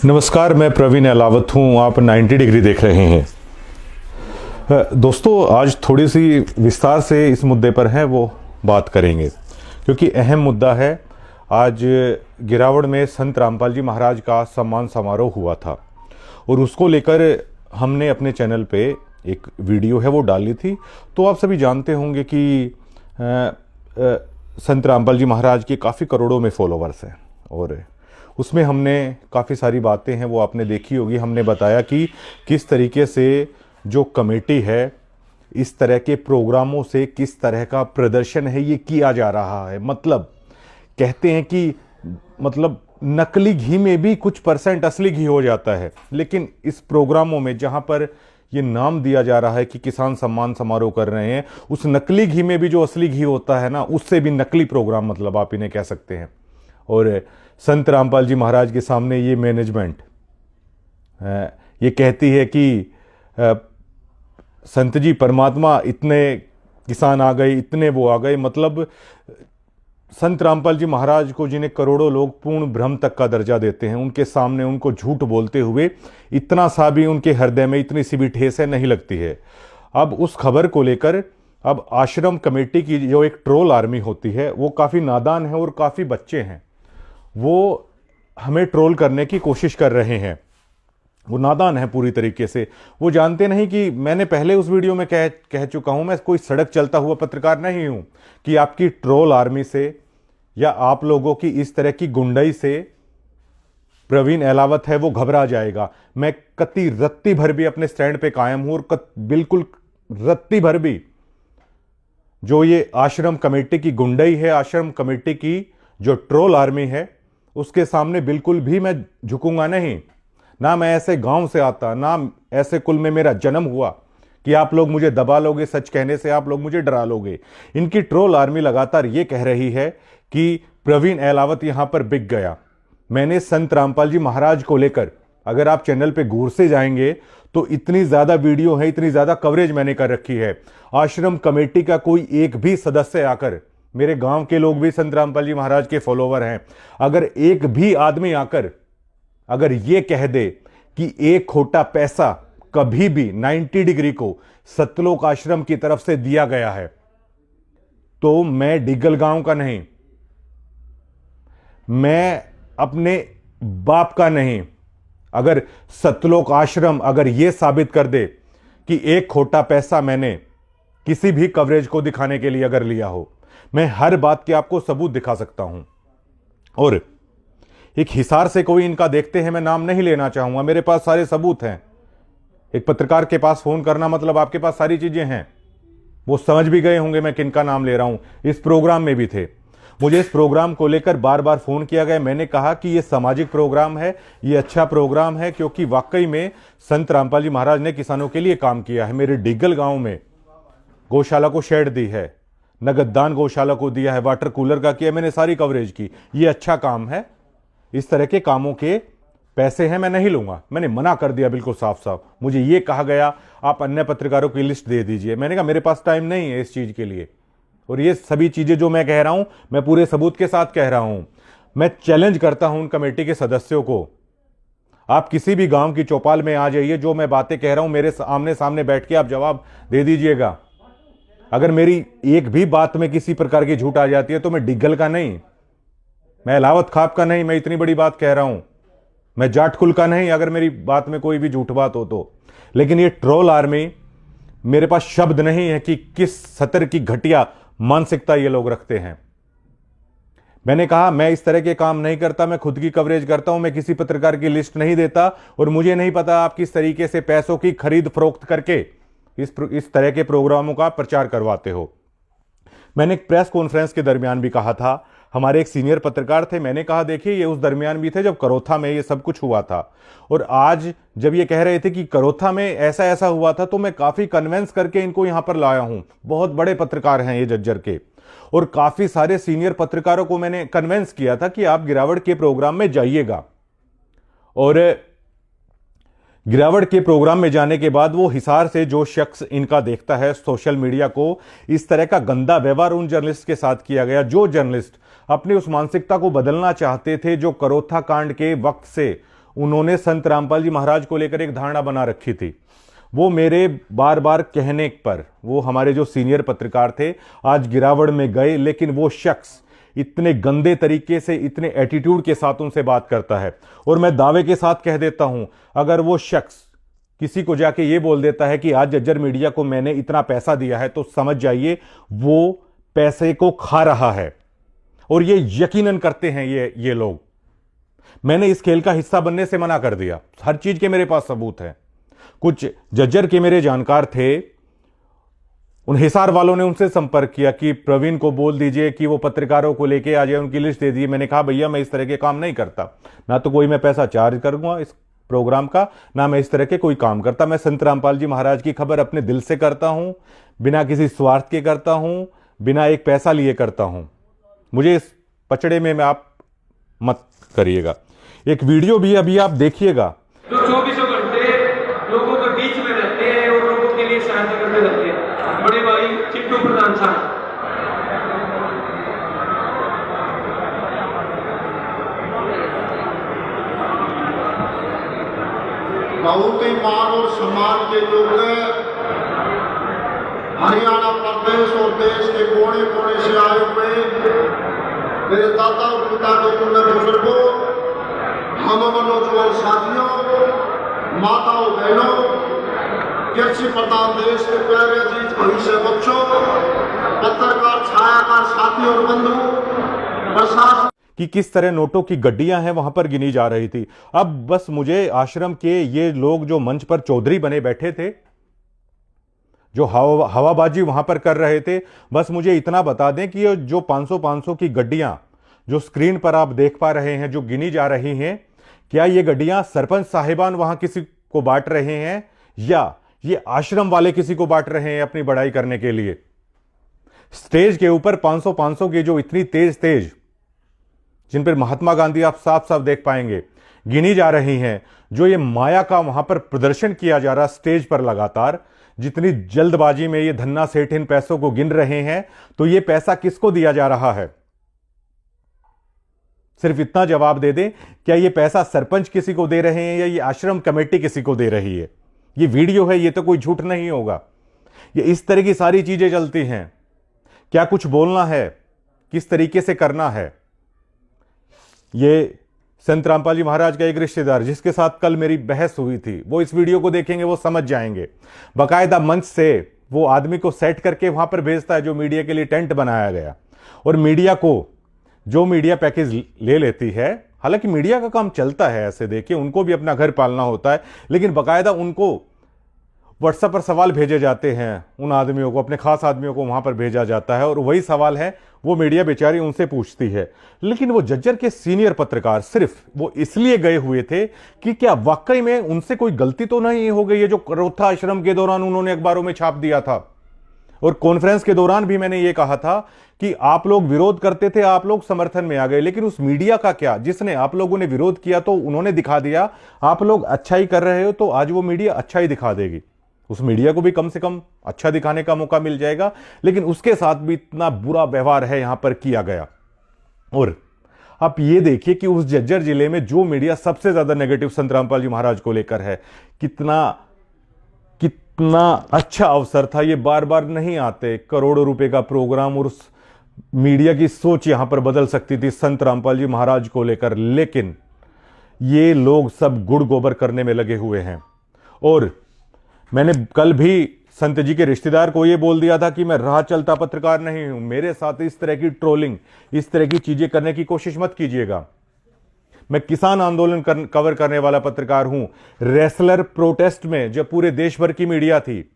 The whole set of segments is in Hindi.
नमस्कार, मैं प्रवीण अलावत हूँ। आप 90 डिग्री देख रहे हैं। दोस्तों, आज थोड़ी सी विस्तार से इस मुद्दे पर है वो बात करेंगे, क्योंकि अहम मुद्दा है। आज गिरावड़ में संत रामपाल जी महाराज का सम्मान समारोह हुआ था और उसको लेकर हमने अपने चैनल पे एक वीडियो है वो डाली थी। तो आप सभी जानते होंगे कि संत रामपाल जी महाराज के काफ़ी करोड़ों में फॉलोवर्स हैं और उसमें हमने काफ़ी सारी बातें हैं वो आपने देखी होगी। हमने बताया कि किस तरीके से जो कमेटी है इस तरह के प्रोग्रामों से किस तरह का प्रदर्शन है ये किया जा रहा है। मतलब कहते हैं कि नकली घी में भी कुछ % असली घी हो जाता है, लेकिन इस प्रोग्रामों में जहां पर ये नाम दिया जा रहा है कि किसान सम्मान समारोह कर रहे हैं, उस नकली घी में भी जो असली घी होता है ना, उससे भी नकली प्रोग्राम मतलब आप इन्हें कह सकते हैं। और संत रामपाल जी महाराज के सामने ये मैनेजमेंट ये कहती है कि संत जी परमात्मा, इतने किसान आ गए, इतने वो आ गए। मतलब संत रामपाल जी महाराज को, जिन्हें करोड़ों लोग पूर्ण ब्रह्म तक का दर्जा देते हैं, उनके सामने उनको झूठ बोलते हुए इतना सा भी उनके हृदय में इतनी सी भी ठेस है नहीं लगती है। अब उस खबर को लेकर अब आश्रम कमेटी की जो एक ट्रोल आर्मी होती है वो काफ़ी नादान है और काफ़ी बच्चे हैं, वो हमें ट्रोल करने की कोशिश कर रहे हैं। वो नादान है पूरी तरीके से। वो जानते नहीं कि मैंने पहले उस वीडियो में कह चुका हूं, मैं कोई सड़क चलता हुआ पत्रकार नहीं हूं कि आपकी ट्रोल आर्मी से या आप लोगों की इस तरह की गुंडाई से प्रवीण अलावत है वो घबरा जाएगा। मैं कति रत्ती भर भी अपने स्टैंड पे कायम हूं और बिल्कुल रत्ती भर भी जो ये आश्रम कमेटी की गुंडाई है, आश्रम कमेटी की जो ट्रोल आर्मी है, उसके सामने बिल्कुल भी मैं झुकूंगा नहीं। ना मैं ऐसे गांव से आता, ना ऐसे कुल में मेरा जन्म हुआ कि आप लोग मुझे दबा लोगे, सच कहने से आप लोग मुझे डरा लोगे। इनकी ट्रोल आर्मी लगातार ये कह रही है कि प्रवीण अलावत यहां पर बिक गया। मैंने संत रामपाल जी महाराज को लेकर, अगर आप चैनल पे गौर से जाएंगे तो इतनी ज्यादा वीडियो है, इतनी ज्यादा कवरेज मैंने कर रखी है। आश्रम कमेटी का कोई एक भी सदस्य आकर, मेरे गांव के लोग भी संत रामपाल जी महाराज के फॉलोवर हैं, अगर एक भी आदमी आकर अगर ये कह दे कि एक खोटा पैसा कभी भी 90 डिग्री को सतलोक आश्रम की तरफ से दिया गया है, तो मैं डिगल गांव का नहीं, मैं अपने बाप का नहीं। अगर सतलोक आश्रम अगर यह साबित कर दे कि एक खोटा पैसा मैंने किसी भी कवरेज को दिखाने के लिए अगर लिया हो, मैं हर बात के आपको सबूत दिखा सकता हूं। और एक हिसार से कोई इनका देखते हैं, मैं नाम नहीं लेना चाहूंगा, मेरे पास सारे सबूत हैं। एक पत्रकार के पास फोन करना मतलब आपके पास सारी चीजें हैं। वो समझ भी गए होंगे मैं किनका नाम ले रहा हूं। इस प्रोग्राम में भी थे। मुझे इस प्रोग्राम को लेकर बार बार फोन किया गया। मैंने कहा कि यह सामाजिक प्रोग्राम है, यह अच्छा प्रोग्राम है, क्योंकि वाकई में संत रामपाल जी महाराज ने किसानों के लिए काम किया है। मेरे डिगल गांव में गौशाला को शेड दी है, नगद दान गौशाला को दिया है, वाटर कूलर का किया, मैंने सारी कवरेज की। ये अच्छा काम है। इस तरह के कामों के पैसे हैं, मैं नहीं लूंगा। मैंने मना कर दिया बिल्कुल साफ साफ। मुझे ये कहा गया आप अन्य पत्रकारों की लिस्ट दे दीजिए। मैंने कहा मेरे पास टाइम नहीं है इस चीज के लिए। और ये सभी चीजें जो मैं कह रहा हूं, मैं पूरे सबूत के साथ कह रहा हूं। मैं चैलेंज करता हूं उन कमेटी के सदस्यों को, आप किसी भी गांव की चौपाल में आ जाइए, जो मैं बातें कह रहा हूं मेरे आमने सामने बैठ के आप जवाब दे दीजिएगा। अगर मेरी एक भी बात में किसी प्रकार की झूठ आ जाती है तो मैं डिग्गल का नहीं, मैं अलावत खाप का नहीं, मैं इतनी बड़ी बात कह रहा हूं, मैं जाट कुल का नहीं, अगर मेरी बात में कोई भी झूठ बात हो तो। लेकिन ये ट्रोल आर्मी, मेरे पास शब्द नहीं है कि किस सतर की घटिया मानसिकता ये लोग रखते हैं। मैंने कहा मैं इस तरह के काम नहीं करता, मैं खुद की कवरेज करता हूं, मैं किसी पत्रकार की लिस्ट नहीं देता। और मुझे नहीं पता आप किस तरीके से पैसों की खरीद फरोख्त करके इस तरह के प्रोग्रामों का प्रचार करवाते हो। मैंने एक प्रेस कॉन्फ्रेंस के दरमियान भी कहा था, हमारे एक सीनियर पत्रकार थे, मैंने कहा देखिए ये उस दरमियान भी थे जब करोथा में ये सब कुछ हुआ था। और आज जब ये कह रहे थे कि करोथा में ऐसा ऐसा हुआ था, तो मैं काफी कन्विंस करके इनको यहां पर लाया हूं। बहुत बड़े पत्रकार हैं ये जज्जर के, और काफी सारे सीनियर पत्रकारों को मैंने कन्विंस किया था कि आप गिरावड़ के प्रोग्राम में जाइएगा। और गिरावट के प्रोग्राम में जाने के बाद वो हिसार से जो शख्स इनका देखता है सोशल मीडिया को, इस तरह का गंदा व्यवहार उन जर्नलिस्ट के साथ किया गया, जो जर्नलिस्ट अपनी उस मानसिकता को बदलना चाहते थे, जो करोथा कांड के वक्त से उन्होंने संत रामपाल जी महाराज को लेकर एक धारणा बना रखी थी। वो मेरे बार बार कहने पर, वो हमारे जो सीनियर पत्रकार थे आज गिरावट में गए, लेकिन वो शख्स इतने गंदे तरीके से, इतने एटीट्यूड के साथ उनसे बात करता है। और मैं दावे के साथ कह देता हूं, अगर वो शख्स किसी को जाके ये बोल देता है कि आज जज्जर मीडिया को मैंने इतना पैसा दिया है, तो समझ जाइए वो पैसे को खा रहा है। और ये यकीनन करते हैं ये लोग। मैंने इस खेल का हिस्सा बनने से मना कर दिया, हर चीज के मेरे पास सबूत है। कुछ जज्जर के मेरे जानकार थे, उन हिसार वालों ने उनसे संपर्क किया कि प्रवीण को बोल दीजिए कि वो पत्रकारों को लेके आ जाए, उनकी लिस्ट दे दी। मैंने कहा भैया मैं इस तरह के काम नहीं करता, ना तो कोई मैं पैसा चार्ज करूंगा इस प्रोग्राम का, ना मैं इस तरह के कोई काम करता। मैं संत रामपाल जी महाराज की खबर अपने दिल से करता हूं, बिना किसी स्वार्थ के करता हूं, बिना एक पैसा लिए करता हूं। मुझे इस पचड़े में आप मत करिएगा। एक वीडियो भी अभी आप देखिएगा। जो 24 घंटे लोगों के बीच में रहते हैं और लोगों के लिए सहायता करते रहते हैं, बड़े भाई चिट्टू प्रधान साहब। बहुत ही मान और सम्मान के योग्य हरियाणा प्रदेश और देश के कोने कोने से आए हुए मेरे दादा और पिता के पुण्य बुजुर्गों, हम नौजवान साथियों, माताओं बहनों, कृषि प्रधान देश के प्यारे अजीज भविष्य बच्चों, पत्रकार छायाकार साथी और बंधु, प्रशासन कि किस तरह नोटों की गड्डियां हैं वहां पर गिनी जा रही थी। अब बस मुझे आश्रम के ये लोग जो मंच पर चौधरी बने बैठे थे, जो हवाबाजी वहां पर कर रहे थे, बस मुझे इतना बता दें कि ये जो 500 की गड्डियां जो स्क्रीन पर आप देख पा रहे हैं, जो गिनी जा रही हैं, क्या ये गड्डियां सरपंच साहिबान वहां किसी को बांट रहे हैं या ये आश्रम वाले किसी को बांट रहे हैं अपनी बड़ाई करने के लिए? स्टेज के ऊपर 500 की जो इतनी तेज जिन पर महात्मा गांधी आप साफ साफ देख पाएंगे गिनी जा रही हैं, जो ये माया का वहां पर प्रदर्शन किया जा रहा स्टेज पर लगातार, जितनी जल्दबाजी में ये धन्ना सेठ इन पैसों को गिन रहे हैं, तो ये पैसा किसको दिया जा रहा है? सिर्फ इतना जवाब दे दें, क्या ये पैसा सरपंच किसी को दे रहे हैं या ये आश्रम कमेटी किसी को दे रही है? ये वीडियो है, ये तो कोई झूठ नहीं होगा। ये इस तरह की सारी चीजें चलती हैं। क्या कुछ बोलना है, किस तरीके से करना है। ये संत रामपाल जी महाराज का एक रिश्तेदार जिसके साथ कल मेरी बहस हुई थी, वो इस वीडियो को देखेंगे, वो समझ जाएंगे। बाकायदा मंच से वो आदमी को सेट करके वहां पर भेजता है जो मीडिया के लिए टेंट बनाया गया, और मीडिया को जो मीडिया पैकेज ले लेती है, हालांकि मीडिया का काम चलता है ऐसे, देखिए उनको भी अपना घर पालना होता है, लेकिन बाकायदा उनको व्हाट्सएप पर सवाल भेजे जाते हैं, उन आदमियों को, अपने खास आदमियों को वहां पर भेजा जाता है, और वही सवाल है वो मीडिया बेचारी उनसे पूछती है। लेकिन वो जज्जर के सीनियर पत्रकार सिर्फ वो इसलिए गए हुए थे कि क्या वाकई में उनसे कोई गलती तो नहीं हो गई है जो करोथा आश्रम के दौरान उन्होंने अखबारों में छाप दिया था। और कॉन्फ्रेंस के दौरान भी मैंने ये कहा था कि आप लोग विरोध करते थे, आप लोग समर्थन में आ गए, लेकिन उस मीडिया का क्या, जिसने आप लोगों ने विरोध किया तो उन्होंने दिखा दिया आप लोग अच्छा ही कर रहे हो, तो आज वो मीडिया अच्छा ही दिखा देगी। उस मीडिया को भी कम से कम अच्छा दिखाने का मौका मिल जाएगा, लेकिन उसके साथ भी इतना बुरा व्यवहार है यहां पर किया गया। और आप ये देखिए कि उस जज्जर जिले में जो मीडिया सबसे ज्यादा नेगेटिव संत रामपाल जी महाराज को लेकर है, कितना अच्छा अवसर था। ये बार बार नहीं आते, करोड़ों रुपए का प्रोग्राम, और उस मीडिया की सोच यहां पर बदल सकती थी संत रामपाल जी महाराज को लेकर, लेकिन ये लोग सब गुड़ गोबर करने में लगे हुए हैं। और मैंने कल भी संत जी के रिश्तेदार को यह बोल दिया था कि मैं राह चलता पत्रकार नहीं हूं, मेरे साथ इस तरह की ट्रोलिंग, इस तरह की चीजें करने की कोशिश मत कीजिएगा। मैं किसान आंदोलन कवर करने वाला पत्रकार हूं। रेसलर प्रोटेस्ट में जब पूरे देश भर की मीडिया थी,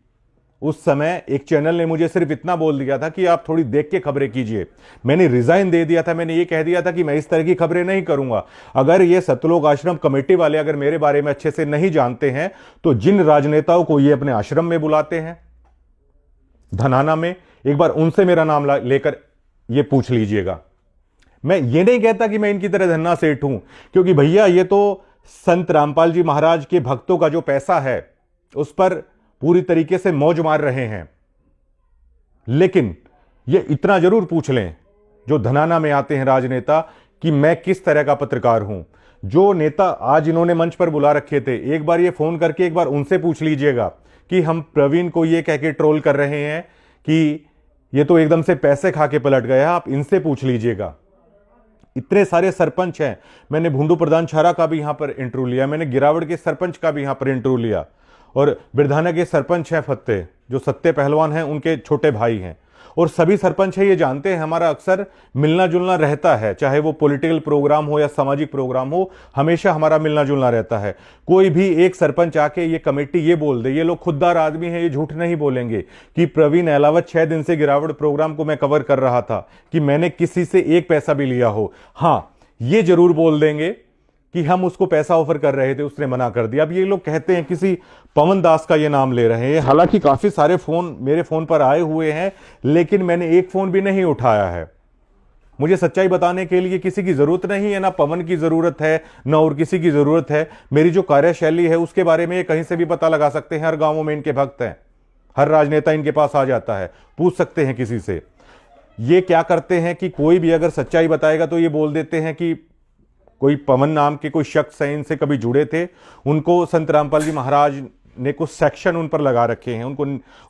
उस समय एक चैनल ने मुझे सिर्फ इतना बोल दिया था कि आप थोड़ी देख के खबरें कीजिए। मैंने रिजाइन दे दिया था, मैंने ये कह दिया था कि मैं इस तरह की खबरें नहीं करूंगा। अगर ये सतलोक आश्रम कमेटी वाले अगर मेरे बारे में अच्छे से नहीं जानते हैं, तो जिन राजनेताओं को ये अपने आश्रम में बुलाते हैं धनाना में, एक बार उनसे मेरा नाम लेकर ये पूछ लीजिएगा। मैं ये नहीं कहता कि मैं इनकी तरह धन्ना सेठ हूं, क्योंकि भैया ये तो संत रामपाल जी महाराज के भक्तों का जो पैसा है उस पर पूरी तरीके से मौज मार रहे हैं। लेकिन ये इतना जरूर पूछ लें जो धनाना में आते हैं राजनेता, कि मैं किस तरह का पत्रकार हूं। जो नेता आज इन्होंने मंच पर बुला रखे थे, एक बार ये फोन करके एक बार उनसे पूछ लीजिएगा कि हम प्रवीण को ये कह के ट्रोल कर रहे हैं कि ये तो एकदम से पैसे खा के पलट गया, आप इनसे पूछ लीजिएगा। इतने सारे सरपंच हैं, मैंने भूंडू प्रधान छारा का भी यहां पर इंटरव्यू लिया, मैंने गिरावड़ के सरपंच का भी यहां पर इंटरव्यू लिया, और बिरधाना के सरपंच हैं फत्ते, जो सत्ते पहलवान हैं, उनके छोटे भाई हैं, और सभी सरपंच है ये जानते हैं हमारा अक्सर मिलना जुलना रहता है, चाहे वो पॉलिटिकल प्रोग्राम हो या सामाजिक प्रोग्राम हो, हमेशा हमारा मिलना जुलना रहता है। कोई भी एक सरपंच आके ये कमेटी ये बोल दे, ये लोग खुददार आदमी हैं, ये झूठ नहीं बोलेंगे कि प्रवीण अहलावत 6 दिन से गिरावट प्रोग्राम को मैं कवर कर रहा था कि मैंने किसी से एक पैसा भी लिया हो। हाँ, ये जरूर बोल देंगे कि हम उसको पैसा ऑफर कर रहे थे, उसने मना कर दिया। अब ये लोग कहते हैं किसी पवन दास का ये नाम ले रहे हैं, हालांकि काफी सारे फोन मेरे फोन पर आए हुए हैं, लेकिन मैंने एक फोन भी नहीं उठाया है। मुझे सच्चाई बताने के लिए किसी की जरूरत नहीं है, ना पवन की जरूरत है, ना और किसी की जरूरत है। मेरी जो कार्यशैली है उसके बारे में कहीं से भी पता लगा सकते हैं, हर गांवों में इनके भक्त हैं, हर राजनेता इनके पास आ जाता है, पूछ सकते हैं किसी से। ये क्या करते हैं कि कोई भी अगर सच्चाई बताएगा तो ये बोल देते हैं कि कोई पवन नाम के कोई शख्स हैं, इनसे कभी जुड़े थे, उनको संत रामपाल जी महाराज ने कुछ सेक्शन उन पर लगा रखे हैं,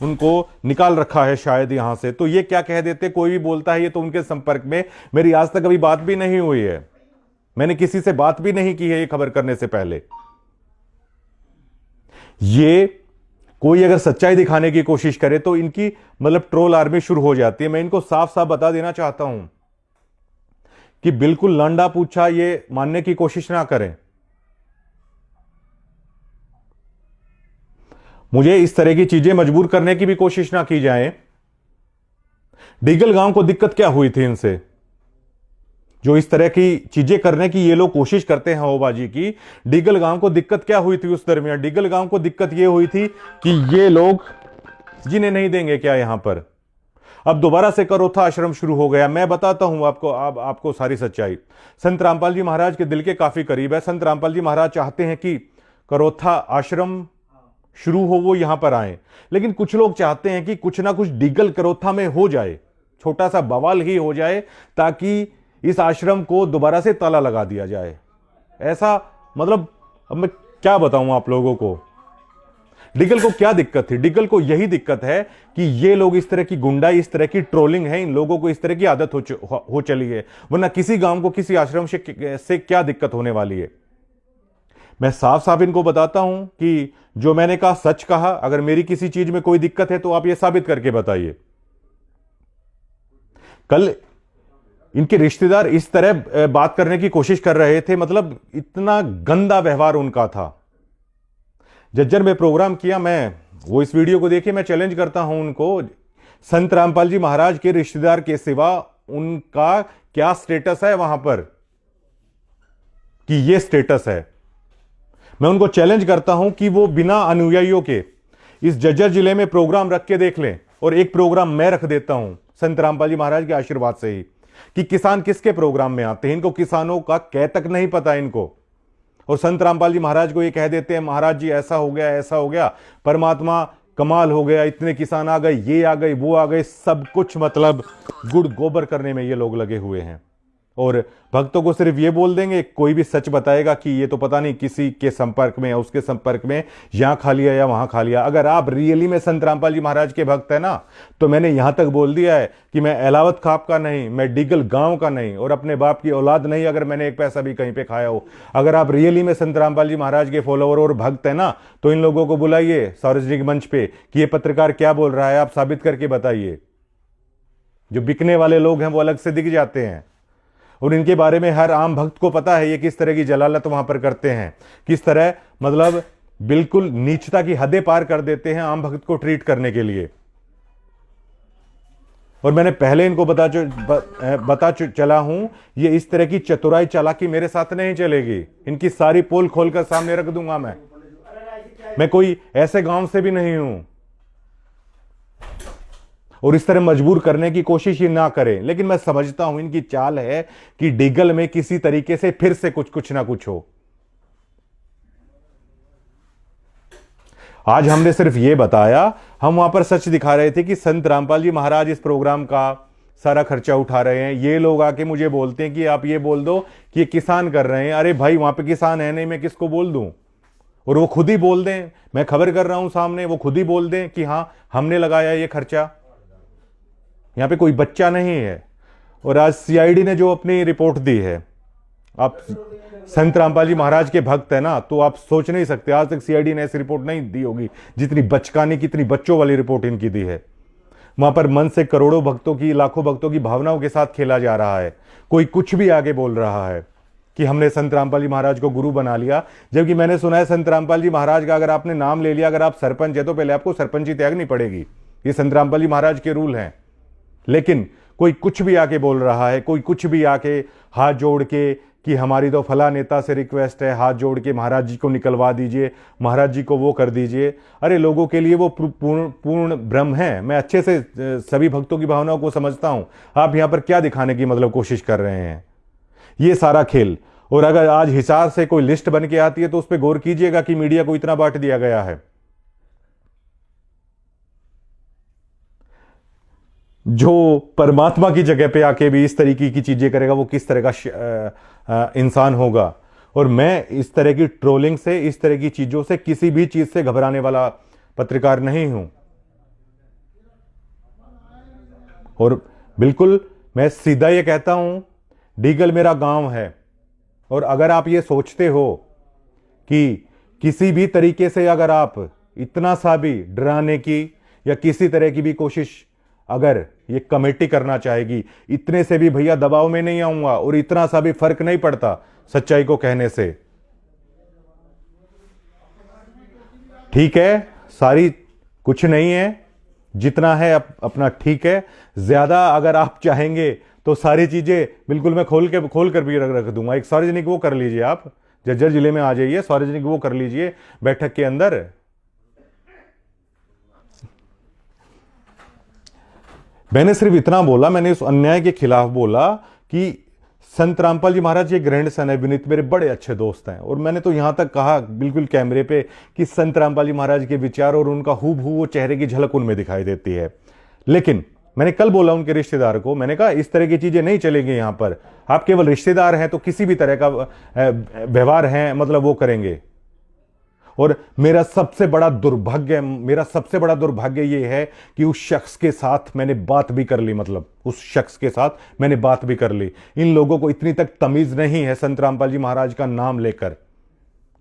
उनको निकाल रखा है शायद यहां से। तो ये क्या कह देते, कोई भी बोलता है ये तो उनके संपर्क में, मेरी आज तक अभी बात भी नहीं हुई है, मैंने किसी से बात भी नहीं की है ये खबर करने से पहले। ये कोई अगर सच्चाई दिखाने की कोशिश करे तो इनकी मतलब ट्रोल आर्मी शुरू हो जाती है। मैं इनको साफ साफ बता देना चाहता हूं कि बिल्कुल लंडा पूछा ये मानने की कोशिश ना करें। मुझे इस तरह की चीजें मजबूर करने की भी कोशिश ना की जाए। डिगल गांव को दिक्कत क्या हुई थी इनसे, जो इस तरह की चीजें करने की ये लोग कोशिश करते हैं हवाबाजी की। डिगल गांव को दिक्कत क्या हुई थी उस दरमियान? डिगल गांव को दिक्कत ये हुई थी कि ये लोग जिन्हें नहीं देंगे क्या यहां पर। अब दोबारा से करोथा आश्रम शुरू हो गया। मैं बताता हूं आपको सारी सच्चाई। संत रामपाल जी महाराज के दिल के काफी करीब है। संत रामपाल जी महाराज चाहते हैं कि करोथा आश्रम शुरू हो, वो यहां पर आए, लेकिन कुछ लोग चाहते हैं कि कुछ ना कुछ डिगल करोथा में हो जाए, छोटा सा बवाल ही हो जाए, ताकि इस आश्रम को दोबारा से ताला लगा दिया जाए। ऐसा मतलब अब मैं क्या बताऊं आप लोगों को। डिगल को क्या दिक्कत थी? डिगल को यही दिक्कत है कि ये लोग इस तरह की गुंडाई, इस तरह की ट्रोलिंग है, इन लोगों को इस तरह की आदत हो चली है, वरना किसी गांव को किसी आश्रम से क्या दिक्कत होने वाली है। मैं साफ साफ इनको बताता हूं कि जो मैंने कहा सच कहा। अगर मेरी किसी चीज में कोई दिक्कत है तो आप ये साबित करके बताइए। कल इनके रिश्तेदार इस तरह बात करने की कोशिश कर रहे थे, मतलब इतना गंदा व्यवहार उनका था। जज्जर में प्रोग्राम किया, मैं वो इस वीडियो को देखिए, मैं चैलेंज करता हूं उनको, संत रामपाल जी महाराज के रिश्तेदार के सिवा उनका क्या स्टेटस है वहां पर कि ये स्टेटस है। मैं उनको चैलेंज करता हूं कि वो बिना अनुयायियों के इस जज्जर जिले में प्रोग्राम रख के देख लें, और एक प्रोग्राम मैं रख देता हूं संत रामपाल जी महाराज के आशीर्वाद से ही, कि किसान किसके प्रोग्राम में आते हैं। इनको किसानों का कह तक नहीं पता इनको, और संत रामपाल जी महाराज को ये कह देते हैं महाराज जी ऐसा हो गया, ऐसा हो गया, परमात्मा कमाल हो गया, इतने किसान आ गए, ये आ गए, वो आ गए, सब कुछ मतलब गुड़ गोबर करने में ये लोग लगे हुए हैं। और भक्तों को सिर्फ ये बोल देंगे, कोई भी सच बताएगा कि ये तो पता नहीं किसी के संपर्क में या उसके संपर्क में यहां खा लिया या वहां खा लिया। अगर आप रियली में संत रामपाल जी महाराज के भक्त है ना, तो मैंने यहां तक बोल दिया है कि मैं अहलावत खाप का नहीं, मैं डिगल गांव का नहीं, और अपने बाप की औलाद नहीं अगर मैंने एक पैसा भी कहीं पे खाया हो। अगर आप रियली में संत रामपाल जी महाराज के फॉलोअर और भक्त है ना, तो इन लोगों को बुलाइए सार्वजनिक मंच पे कि ये पत्रकार क्या बोल रहा है, आप साबित करके बताइए। जो बिकने वाले लोग हैं वो अलग से दिख जाते हैं, और इनके बारे में हर आम भक्त को पता है ये किस तरह की जलालत वहां पर करते हैं, किस तरह मतलब बिल्कुल नीचता की हदें पार कर देते हैं आम भक्त को ट्रीट करने के लिए। और मैंने पहले इनको बता चला हूं, ये इस तरह की चतुराई चालाकी मेरे साथ नहीं चलेगी। इनकी सारी पोल खोलकर सामने रख दूंगा। मैं कोई ऐसे गांव से भी नहीं हूं, और इस तरह मजबूर करने की कोशिश ये ना करें। लेकिन मैं समझता हूं इनकी चाल है कि डिगल में किसी तरीके से फिर से कुछ ना कुछ हो। आज हमने सिर्फ ये बताया, हम वहां पर सच दिखा रहे थे कि संत रामपाल जी महाराज इस प्रोग्राम का सारा खर्चा उठा रहे हैं। ये लोग आके मुझे बोलते हैं कि आप ये बोल दो कि ये किसान कर रहे हैं। अरे भाई, वहां पे किसान है नहीं, मैं किसको बोल दूं? और वो खुद ही बोल दें, मैं खबर कर रहा हूं सामने, वो खुद ही बोल दें कि हाँ हमने लगाया ये खर्चा। यहां पे कोई बच्चा नहीं है। और आज सीआईडी ने जो अपनी रिपोर्ट दी है, आप संत रामपाल जी महाराज के भक्त है ना, तो आप सोच नहीं सकते आज तक सीआईडी ने ऐसी रिपोर्ट नहीं दी होगी जितनी बचकाने, कितनी बच्चों वाली रिपोर्ट इनकी दी है। वहां पर मन से करोड़ों भक्तों की, लाखों भक्तों की भावनाओं के साथ खेला जा रहा है। कोई कुछ भी आगे बोल रहा है कि हमने संत रामपाल जी महाराज को गुरु बना लिया, जबकि मैंने सुना है संत रामपाल जी महाराज का अगर आपने नाम ले लिया, अगर आप सरपंच है तो पहले आपको सरपंची त्यागनी पड़ेगी। ये संत रामपाल जी महाराज के रूल हैं। लेकिन कोई कुछ भी आके बोल रहा है, कोई कुछ भी आके हाथ जोड़ के कि हमारी तो फला नेता से रिक्वेस्ट है, हाथ जोड़ के महाराज जी को निकलवा दीजिए, महाराज जी को वो कर दीजिए। अरे लोगों के लिए वो पूर्ण भ्रम है। मैं अच्छे से सभी भक्तों की भावनाओं को समझता हूं। आप यहां पर क्या दिखाने की मतलब कोशिश कर रहे हैं? ये सारा खेल। और अगर आज हिसार से कोई लिस्ट बन के आती है तो उस पर गौर कीजिएगा कि मीडिया को इतना बांट दिया गया है। जो परमात्मा की जगह पे आके भी इस तरीके की चीजें करेगा, वो किस तरह का इंसान होगा। और मैं इस तरह की ट्रोलिंग से, इस तरह की चीजों से, किसी भी चीज से घबराने वाला पत्रकार नहीं हूं। और बिल्कुल मैं सीधा ये कहता हूं, डीगल मेरा गांव है। और अगर आप ये सोचते हो कि किसी भी तरीके से अगर आप इतना सा भी डराने की या किसी तरह की भी कोशिश अगर ये कमेटी करना चाहेगी, इतने से भी भैया दबाव में नहीं आऊंगा। और इतना सा भी फर्क नहीं पड़ता सच्चाई को कहने से। ठीक है, सारी कुछ नहीं है, जितना है अपना ठीक है। ज्यादा अगर आप चाहेंगे तो सारी चीजें बिल्कुल मैं खोल कर भी रख दूंगा। एक सार्वजनिक वो कर लीजिए, आप जज्जर जिले में आ जाइए, सार्वजनिक वो कर लीजिए बैठक के अंदर। मैंने सिर्फ इतना बोला, मैंने उस अन्याय के खिलाफ बोला कि संत रामपाल जी महाराज ये ग्रैंडसन है, विनीत मेरे बड़े अच्छे दोस्त हैं। और मैंने तो यहां तक कहा बिल्कुल कैमरे पे कि संत रामपाल जी महाराज के विचार और उनका हूबहू वो चेहरे की झलक उनमें दिखाई देती है। लेकिन मैंने कल बोला उनके रिश्तेदार को, मैंने कहा इस तरह की चीजें नहीं चलेंगी यहां पर। आप केवल रिश्तेदार हैं तो किसी भी तरह का व्यवहार है मतलब वो करेंगे। और मेरा सबसे बड़ा दुर्भाग्य ये है कि उस शख्स के साथ मैंने बात भी कर ली, मतलब उस शख्स के साथ मैंने बात भी कर ली। इन लोगों को इतनी तक तमीज नहीं है संत रामपाल जी महाराज का नाम लेकर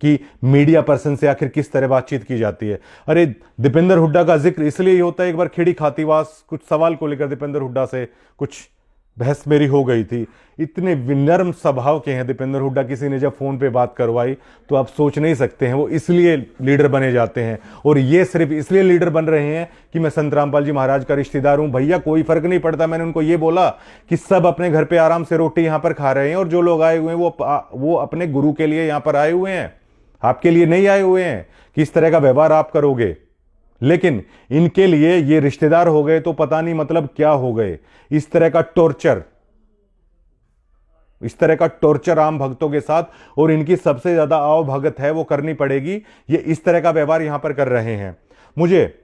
कि मीडिया पर्सन से आखिर किस तरह बातचीत की जाती है। अरे दीपेंद्र हुड्डा का जिक्र इसलिए ही होता है, एक बार खेड़ी खातीवास कुछ सवाल को लेकर दीपेंद्र हुड्डा से कुछ बहस मेरी हो गई थी। इतने विनम्र स्वभाव के हैं दीपेंद्र हुड्डा, किसी ने जब फोन पे बात करवाई तो आप सोच नहीं सकते हैं, वो इसलिए लीडर बने जाते हैं। और ये सिर्फ इसलिए लीडर बन रहे हैं कि मैं संत रामपाल जी महाराज का रिश्तेदार हूं। भैया कोई फर्क नहीं पड़ता। मैंने उनको ये बोला कि सब अपने घर पे आराम से रोटी यहां पर खा रहे हैं, और जो लोग आए हुए हैं वो अपने गुरु के लिए यहां पर आए हुए हैं, आपके लिए नहीं आए हुए हैं कि इस तरह का व्यवहार आप करोगे। लेकिन इनके लिए ये रिश्तेदार हो गए तो पता नहीं मतलब क्या हो गए। इस तरह का टॉर्चर आम भक्तों के साथ, और इनकी सबसे ज्यादा आओ भगत है वो करनी पड़ेगी। ये इस तरह का व्यवहार यहां पर कर रहे हैं। मुझे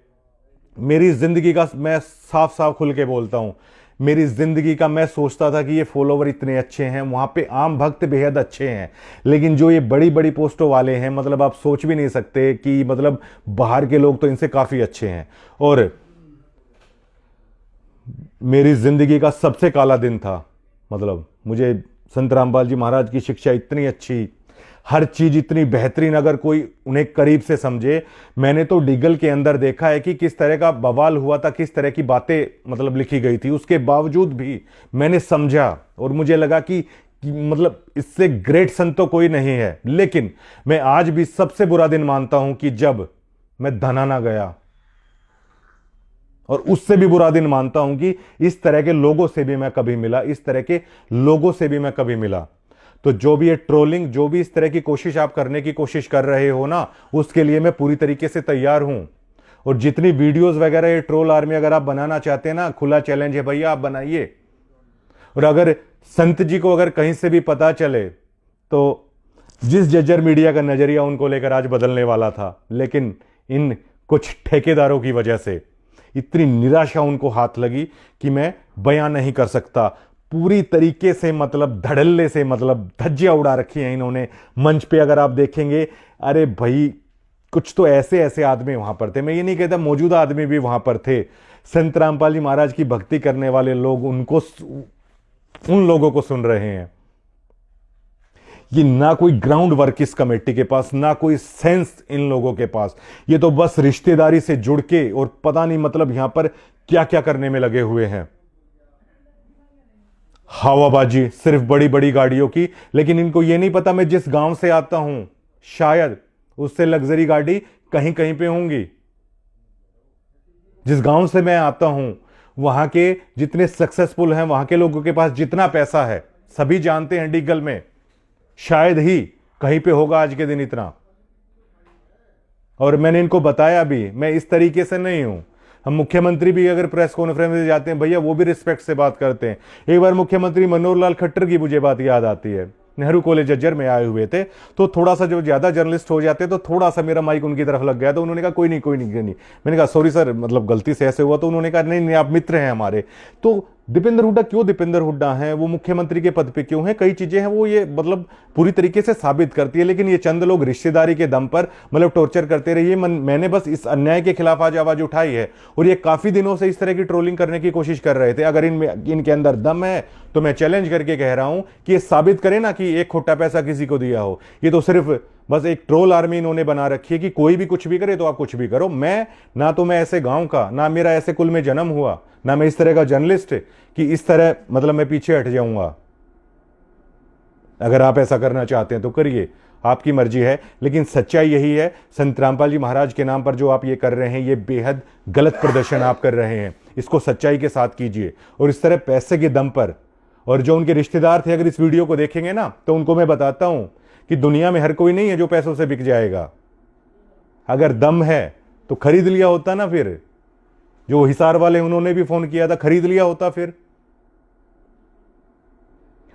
मेरी जिंदगी का, मैं साफ साफ खुल के बोलता हूं, मेरी जिंदगी का मैं सोचता था कि ये फॉलोवर इतने अच्छे हैं, वहां पे आम भक्त बेहद अच्छे हैं। लेकिन जो ये बड़ी बड़ी पोस्टों वाले हैं, मतलब आप सोच भी नहीं सकते कि मतलब बाहर के लोग तो इनसे काफी अच्छे हैं। और मेरी जिंदगी का सबसे काला दिन था, मतलब मुझे संत रामपाल जी महाराज की शिक्षा इतनी अच्छी, हर चीज इतनी बेहतरीन, अगर कोई उन्हें करीब से समझे। मैंने तो डीगल के अंदर देखा है कि किस तरह का बवाल हुआ था, किस तरह की बातें मतलब लिखी गई थी, उसके बावजूद भी मैंने समझा और मुझे लगा कि मतलब इससे ग्रेट संत तो कोई नहीं है। लेकिन मैं आज भी सबसे बुरा दिन मानता हूं कि जब मैं धनाना गया, और उससे भी बुरा दिन मानता हूं कि इस तरह के लोगों से भी मैं कभी मिला, इस तरह के लोगों से भी मैं कभी मिला। तो जो भी ये ट्रोलिंग, जो भी इस तरह की कोशिश आप करने की कोशिश कर रहे हो ना, उसके लिए मैं पूरी तरीके से तैयार हूं। और जितनी वीडियोस वगैरह ये ट्रोल आर्मी अगर आप बनाना चाहते हैं ना, खुला चैलेंज है भैया, आप बनाइए। और अगर संत जी को अगर कहीं से भी पता चले तो जिस जज्जर मीडिया का नजरिया उनको लेकर आज बदलने वाला था, लेकिन इन कुछ ठेकेदारों की वजह से, इतनी निराशा उनको हाथ लगी कि मैं बयां नहीं कर सकता। पूरी तरीके से मतलब धड़ल्ले से मतलब धज्जियां उड़ा रखी हैं इन्होंने मंच पे, अगर आप देखेंगे। अरे भाई, कुछ तो ऐसे ऐसे आदमी वहां पर थे, मैं ये नहीं कहता मौजूदा आदमी भी वहां पर थे, संत रामपाल जी महाराज की भक्ति करने वाले लोग उन लोगों को सुन रहे हैं। ये ना कोई ग्राउंड वर्क इस कमेटी के पास, ना कोई सेंस इन लोगों के पास। ये तो बस रिश्तेदारी से जुड़ के और पता नहीं मतलब यहां पर क्या क्या करने में लगे हुए हैं। हवाबाजी सिर्फ बड़ी बड़ी गाड़ियों की, लेकिन इनको यह नहीं पता मैं जिस गांव से आता हूं शायद उससे लग्जरी गाड़ी कहीं कहीं पे होंगी। जिस गांव से मैं आता हूं वहां के जितने सक्सेसफुल हैं, वहां के लोगों के पास जितना पैसा है, सभी जानते हैं डीगल में शायद ही कहीं पे होगा आज के दिन इतना। और मैंने इनको बताया भी, मैं इस तरीके से नहीं हूं। हम मुख्यमंत्री भी अगर प्रेस कॉन्फ्रेंस में जाते हैं भैया, वो भी रिस्पेक्ट से बात करते हैं। एक बार मुख्यमंत्री मनोहर लाल खट्टर की मुझे बात याद आती है, नेहरू कॉलेज जज्जर में आए हुए थे, तो थोड़ा सा जो ज्यादा जर्नलिस्ट हो जाते तो थोड़ा सा मेरा माइक उनकी तरफ लग गया, तो उन्होंने कहा कोई नहीं कोई नहीं कोई नहीं। मैंने कहा सॉरी सर, मतलब गलती से ऐसे हुआ। तो उन्होंने कहा नहीं नहीं आप मित्र हैं हमारे। तो दीपेंद्र हुड्डा क्यों दीपेंद्र हुड्डा हैं, वो मुख्यमंत्री के पद पे क्यों हैं, कई चीजें हैं वो ये मतलब पूरी तरीके से साबित करती है। लेकिन ये चंद लोग रिश्तेदारी के दम पर मतलब टॉर्चर करते रहिए। मैंने बस इस अन्याय के खिलाफ आज आवाज उठाई है, और ये काफी दिनों से इस तरह की ट्रोलिंग करने की कोशिश कर रहे थे। अगर इनके अंदर दम है तो मैं चैलेंज करके कह रहा हूं कि ये साबित करें ना कि एक खोटा पैसा किसी को दिया हो। ये तो सिर्फ बस एक ट्रोल आर्मी इन्होंने बना रखी है कि कोई भी कुछ भी करे तो आप कुछ भी करो। मैं ऐसे गांव का, ना मेरा ऐसे कुल में जन्म हुआ, ना मैं इस तरह का जर्नलिस्ट कि इस तरह मतलब मैं पीछे हट जाऊंगा। अगर आप ऐसा करना चाहते हैं तो करिए, आपकी मर्जी है। लेकिन सच्चाई यही है, संत रामपाल जी महाराज के नाम पर जो आप ये कर रहे हैं, ये बेहद गलत प्रदर्शन आप कर रहे हैं। इसको सच्चाई के साथ कीजिए। और इस तरह पैसे के दम पर, और जो उनके रिश्तेदार थे अगर इस वीडियो को देखेंगे ना, तो उनको मैं बताता हूं कि दुनिया में हर कोई नहीं है जो पैसों से बिक जाएगा। अगर दम है तो खरीद लिया होता ना, फिर जो हिसार वाले उन्होंने भी फोन किया था, खरीद लिया होता फिर।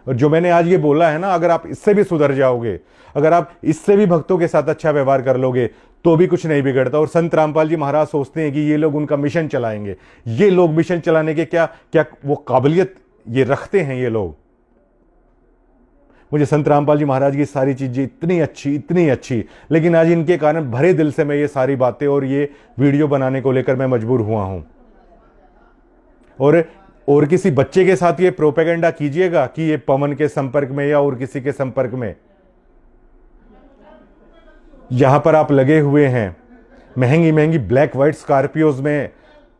और जो मैंने आज ये बोला है ना, अगर आप इससे भी सुधर जाओगे, अगर आप इससे भी भक्तों के साथ अच्छा व्यवहार कर लोगे, तो भी कुछ नहीं बिगड़ता। और संत रामपाल जी महाराज सोचते हैं कि ये लोग उनका मिशन चलाएंगे। ये लोग मिशन चलाने के क्या क्या वो काबिलियत ये रखते हैं ये लोग। मुझे संत रामपाल जी महाराज की सारी चीजें इतनी अच्छी, लेकिन आज इनके कारण भरे दिल से मैं ये सारी बातें और ये वीडियो बनाने को लेकर मैं मजबूर हुआ हूं। और किसी बच्चे के साथ ये प्रोपेगेंडा कीजिएगा कि ये पवन के संपर्क में या और किसी के संपर्क में, यहां पर आप लगे हुए हैं महंगी महंगी ब्लैक व्हाइट स्कॉर्पियोज में,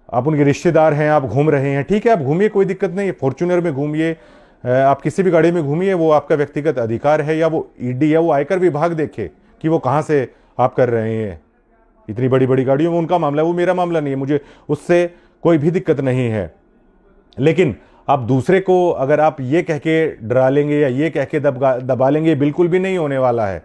आप उनके रिश्तेदार हैं, आप घूम रहे हैं, ठीक है आप घूमिए, कोई दिक्कत नहीं है। फॉर्च्यूनर में घूमिए, आप किसी भी गाड़ी में घूमिए, वो आपका व्यक्तिगत अधिकार है। या वो ईडी या वो आयकर विभाग देखे कि वो कहां से आप कर रहे हैं। इतनी बड़ी बड़ी गाड़ियों में उनका मामला है, वो मेरा मामला नहीं है, मुझे उससे कोई भी दिक्कत नहीं है। लेकिन आप दूसरे को अगर आप ये कह के डरा लेंगे या ये कह के दबा लेंगे, बिल्कुल भी नहीं होने वाला है।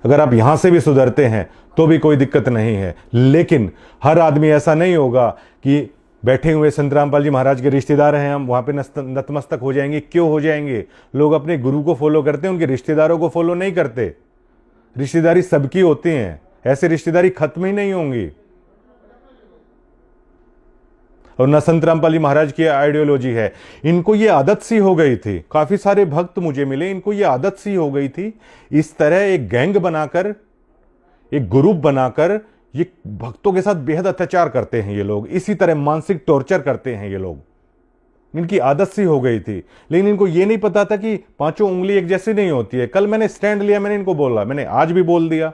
अगर आप यहां से भी सुधरते हैं तो भी कोई दिक्कत नहीं है। लेकिन हर आदमी ऐसा नहीं होगा कि बैठे हुए संत रामपाल जी महाराज के रिश्तेदार हैं, हम वहां पे नतमस्तक हो जाएंगे। क्यों हो जाएंगे? लोग अपने गुरु को फॉलो करते हैं, उनके रिश्तेदारों को फॉलो नहीं करते। रिश्तेदारी सबकी होती है, ऐसे रिश्तेदारी खत्म ही नहीं होंगी। और न संत रामपाल जी महाराज की आइडियोलॉजी है, इनको ये आदत सी हो गई थी। काफी सारे भक्त मुझे मिले, इनको ये आदत सी हो गई थी इस तरह एक गैंग बनाकर, एक ग्रुप बनाकर ये भक्तों के साथ बेहद अत्याचार करते हैं। ये लोग इसी तरह मानसिक टॉर्चर करते हैं। ये लोग, इनकी आदत सी हो गई थी। लेकिन इनको ये नहीं पता था कि पांचों उंगली एक जैसी नहीं होती है। कल मैंने स्टैंड लिया, मैंने इनको बोला, मैंने आज भी बोल दिया।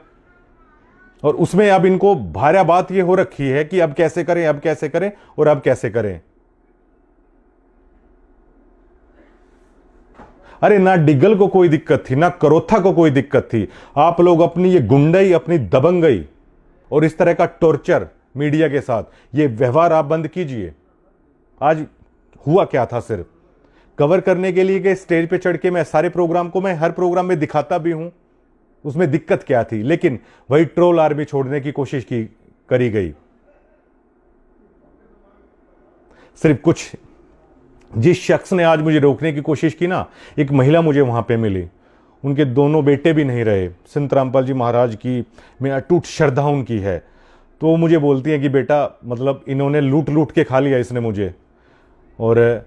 और उसमें अब इनको भारी बात ये हो रखी है कि अब कैसे करें, अब कैसे करें और अब कैसे करें। अरे ना डिग्गल को कोई दिक्कत थी, ना करोथा को कोई दिक्कत थी। आप लोग अपनी ये गुंडई, अपनी दबंगई और इस तरह का टॉर्चर मीडिया के साथ, ये व्यवहार आप बंद कीजिए। आज हुआ क्या था, सिर्फ कवर करने के लिए कि स्टेज पे चढ़ के मैं सारे प्रोग्राम को, मैं हर प्रोग्राम में दिखाता भी हूं, उसमें दिक्कत क्या थी। लेकिन वही ट्रोल आर्मी छोड़ने की कोशिश करी गई। सिर्फ कुछ जिस शख्स ने आज मुझे रोकने की कोशिश की ना, एक महिला मुझे वहां पे मिली, उनके दोनों बेटे भी नहीं रहे। संत रामपाल जी महाराज की मैं अटूट श्रद्धा उनकी है। तो वो मुझे बोलती हैं कि बेटा मतलब इन्होंने लूट लूट के खा लिया इसने मुझे, और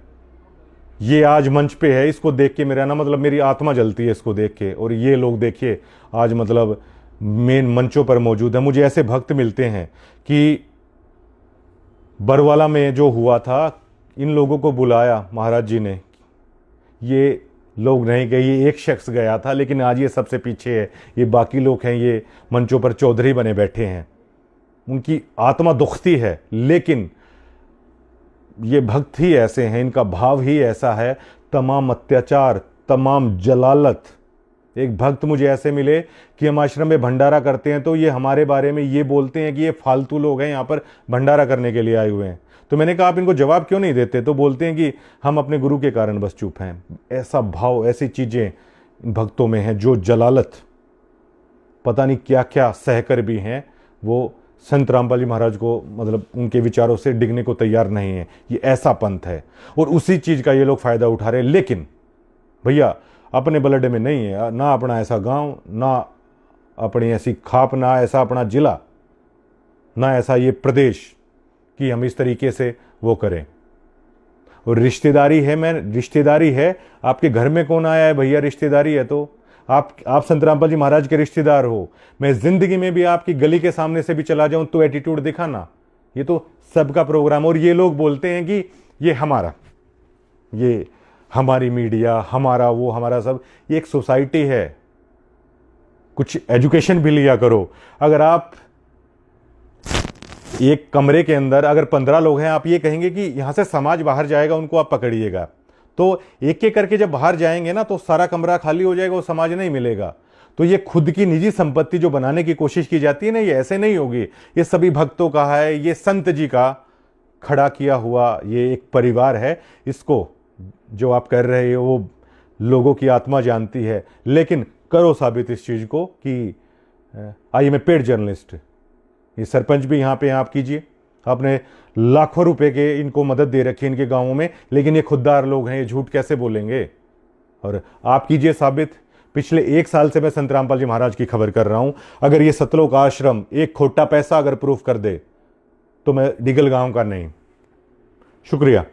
ये आज मंच पे है, इसको देख के मेरा ना मतलब मेरी आत्मा जलती है इसको देख के। और ये लोग देखिए आज मतलब मेन मंचों पर मौजूद है। मुझे ऐसे भक्त मिलते हैं कि बरवाला में जो हुआ था, इन लोगों को बुलाया महाराज जी ने, ये लोग नहीं गए, ये एक शख्स गया था, लेकिन आज ये सबसे पीछे है। ये बाकी लोग हैं, ये मंचों पर चौधरी बने बैठे हैं, उनकी आत्मा दुखती है। लेकिन ये भक्त ही ऐसे हैं, इनका भाव ही ऐसा है। तमाम अत्याचार, तमाम जलालत। एक भक्त मुझे ऐसे मिले कि हम आश्रम में भंडारा करते हैं तो ये हमारे बारे में ये बोलते हैं कि ये फालतू लोग हैं, यहाँ पर भंडारा करने के लिए आए हुए हैं। तो मैंने कहा आप इनको जवाब क्यों नहीं देते? तो बोलते हैं कि हम अपने गुरु के कारण बस चुप हैं। ऐसा भाव, ऐसी चीज़ें इन भक्तों में हैं, जो जलालत पता नहीं क्या क्या सहकर भी हैं, वो संत रामपाल जी महाराज को मतलब उनके विचारों से डिगने को तैयार नहीं है। ये ऐसा पंथ है और उसी चीज़ का ये लोग फ़ायदा उठा रहे हैं। लेकिन भैया अपने बलडे में नहीं है ना अपना ऐसा गांव, ना अपनी ऐसी खाप, ना ऐसा अपना जिला, ना ऐसा ये प्रदेश कि हम इस तरीके से वो करें। और रिश्तेदारी है, आपके घर में कौन आया है भैया? रिश्तेदारी है तो आप संत रामपाल जी महाराज के रिश्तेदार हो। मैं जिंदगी में भी आपकी गली के सामने से भी चला जाऊं तो एटीट्यूड दिखाना, ये तो सबका प्रोग्राम। और ये लोग बोलते हैं कि ये हमारा, ये हमारी मीडिया, हमारा वो, हमारा सब। ये एक सोसाइटी है, कुछ एजुकेशन भी लिया करो। अगर आप एक कमरे के अंदर अगर 15 लोग हैं, आप ये कहेंगे कि यहां से समाज बाहर जाएगा, उनको आप पकड़िएगा, तो एक एक करके जब बाहर जाएंगे ना तो सारा कमरा खाली हो जाएगा और समाज नहीं मिलेगा। तो ये खुद की निजी संपत्ति जो बनाने की कोशिश की जाती है ना, ये ऐसे नहीं होगी। ये सभी भक्तों का है, ये संत जी का खड़ा किया हुआ ये एक परिवार है। इसको जो आप कर रहे हो वो लोगों की आत्मा जानती है। लेकिन करो साबित इस चीज़ को कि आइए मैं पेड जर्नलिस्ट, ये सरपंच भी यहाँ पे आप कीजिए। आपने लाखों रुपए के इनको मदद दे रखी है इनके गांवों में, लेकिन ये खुददार लोग हैं, ये झूठ कैसे बोलेंगे? और आप कीजिए साबित। पिछले 1 साल से मैं संत रामपाल जी महाराज की खबर कर रहा हूं। अगर ये सतलोक आश्रम एक खोटा पैसा अगर प्रूफ कर दे तो मैं डिगल गांव का नहीं। शुक्रिया।